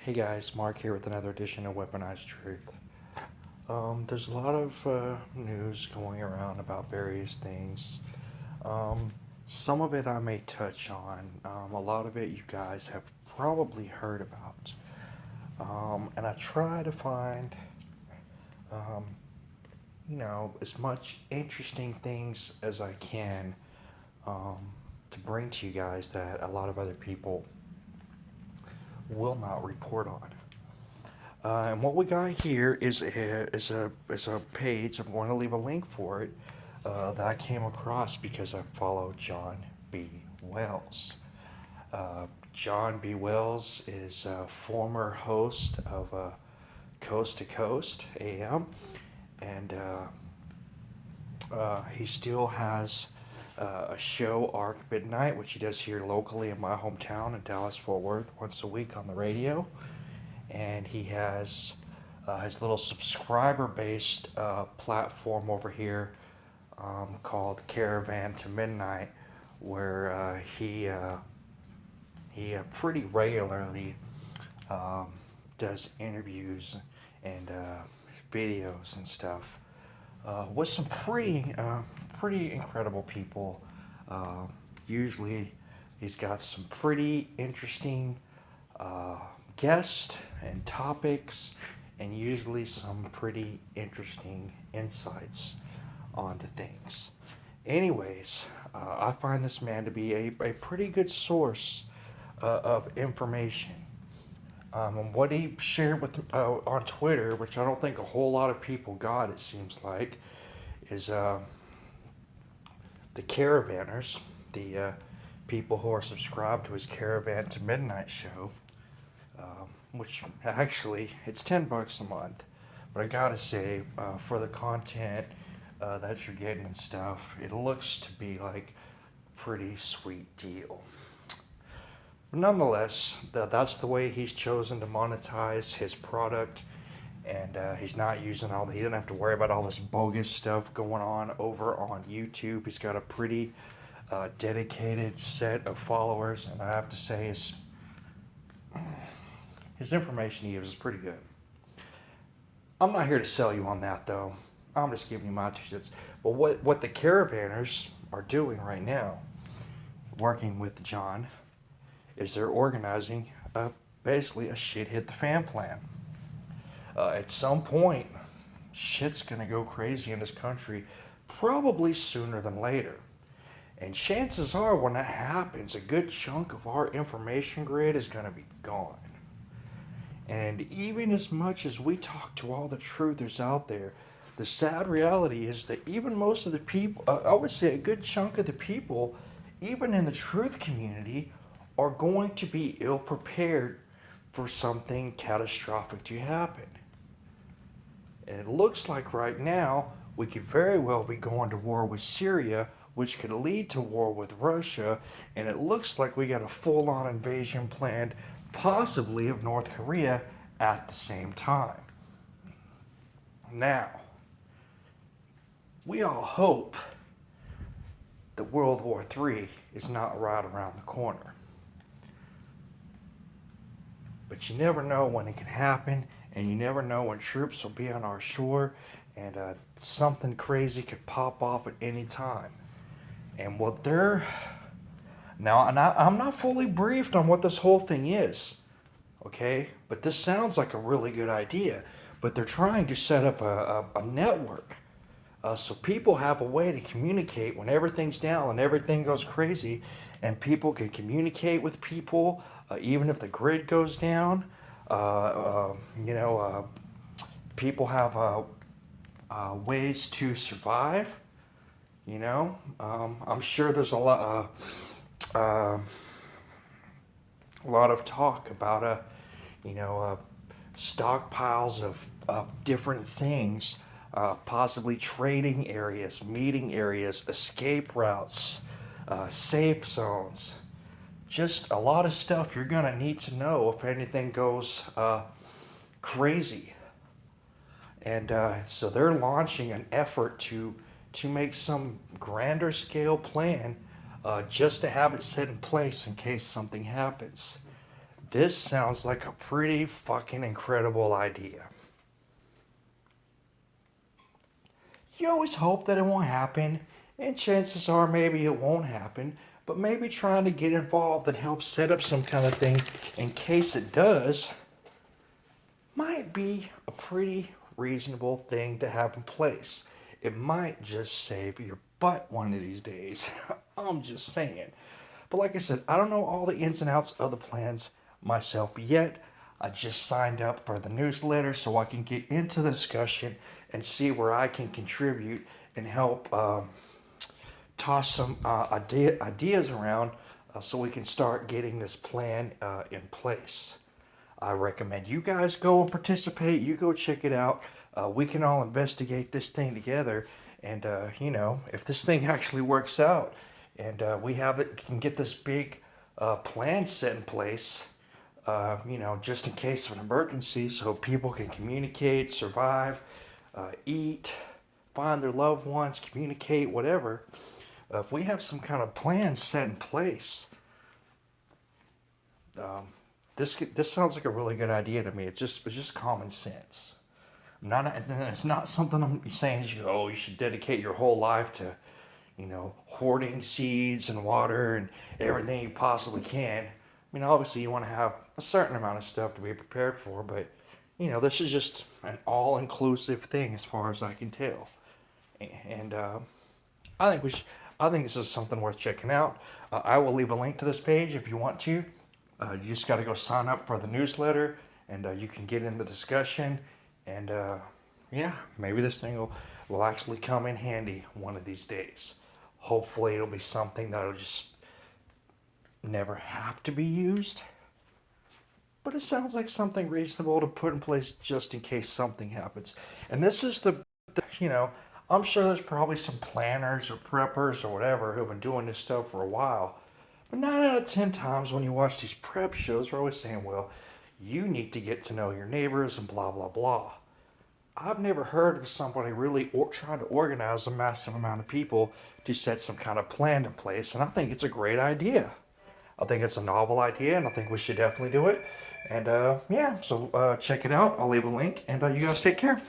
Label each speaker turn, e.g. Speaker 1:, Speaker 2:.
Speaker 1: Hey guys, Mark here with another edition of Weaponized Truth. There's a lot of news going around about various things. Um, some of it I may touch on. A lot of it you guys have probably heard about. And I try to find, um, as much interesting things as I can um, to bring to you guys that a lot of other people will not report on. And what we got here is a page. I'm going to leave a link for it that I came across because I follow John B. Wells. John B. Wells is a former host of Coast to Coast AM, and he still has a show, Arc Midnight, which he does here locally in my hometown in Dallas Fort Worth once a week on the radio. And he has his little subscriber-based platform over here called Caravan to Midnight, where he pretty regularly um, does interviews and videos and stuff with some pretty incredible people. Uh, Usually, he's got some pretty interesting uh, guests and topics, and usually some pretty interesting insights onto things. Anyways, I find this man to be a pretty good source of information. And what he shared with on Twitter, which I don't think a whole lot of people got, it seems like, is the caravanners, the people who are subscribed to his Caravan to Midnight show, which actually it's $10 a month. But I gotta say, for the content that you're getting and stuff, it looks to be like a pretty sweet deal. Nonetheless, that's the way he's chosen to monetize his product, and he's not using all the. He doesn't have to worry about all this bogus stuff going on over on YouTube. He's got a pretty dedicated set of followers, and I have to say, his information he gives is pretty good. I'm not here to sell you on that though. I'm just giving you my 2 cents. But what the caravanners are doing right now, working with John, is they're organizing basically a shit hit the fan plan. At some point, shit's gonna go crazy in this country, probably sooner than later. And chances are, when that happens, a good chunk of our information grid is gonna be gone. And even as much as we talk to all the truthers out there, the sad reality is that even most of the people, I would say a good chunk of the people, even in the truth community, are going to be ill prepared for something catastrophic to happen. And it looks like right now we could very well be going to war with Syria, which could lead to war with Russia, and it looks like we got a full-on invasion planned, possibly of North Korea, at the same time. Now, we all hope that World War III is not right around the corner. But you never know when it can happen, and you never know when troops will be on our shore, and something crazy could pop off at any time. And what they're now, and I'm not fully briefed on what this whole thing is, okay? But this sounds like a really good idea. But they're trying to set up a network so people have a way to communicate when everything's down and everything goes crazy, and people can communicate with people even if the grid goes down. People have ways to survive. I'm sure there's a lot of talk about stockpiles of different things, possibly trading areas, meeting areas, escape routes, safe zones. Just a lot of stuff you're gonna need to know if anything goes crazy. And so they're launching an effort to make some grander scale plan just to have it set in place in case something happens. This sounds like a pretty fucking incredible idea. You always hope that it won't happen, and chances are maybe it won't happen, but maybe trying to get involved and help set up some kind of thing in case it does might be a pretty reasonable thing to have in place. It might just save your butt one of these days. I'm just saying. But like I said, I don't know all the ins and outs of the plans myself yet. I just signed up for the newsletter so I can get into the discussion and see where I can contribute and help toss some ideas around so we can start getting this plan in place. I recommend you guys go and participate. You go check it out. We can all investigate this thing together. And, if this thing actually works out and we can get this big plan set in place, just in case of an emergency so people can communicate, survive, eat, find their loved ones, communicate, whatever. If we have some kind of plan set in place, this sounds like a really good idea to me. It's just common sense. It's not something I'm saying you should dedicate your whole life to, hoarding seeds and water and everything you possibly can. I mean, obviously you want to have a certain amount of stuff to be prepared for, but this is just an all-inclusive thing as far as I can tell. And I think this is something worth checking out. I will leave a link to this page if you want to. You just got to go sign up for the newsletter, and you can get in the discussion. And maybe this thing will actually come in handy one of these days. Hopefully it'll be something that'll just never have to be used. But it sounds like something reasonable to put in place just in case something happens. And this is I'm sure there's probably some planners or preppers or whatever who have been doing this stuff for a while. But 9 out of 10 times when you watch these prep shows, they're always saying, well, you need to get to know your neighbors and blah, blah, blah. I've never heard of somebody really trying to organize a massive amount of people to set some kind of plan in place. And I think it's a great idea. I think it's a novel idea, and I think we should definitely do it. And so check it out. I'll leave a link, and you guys take care.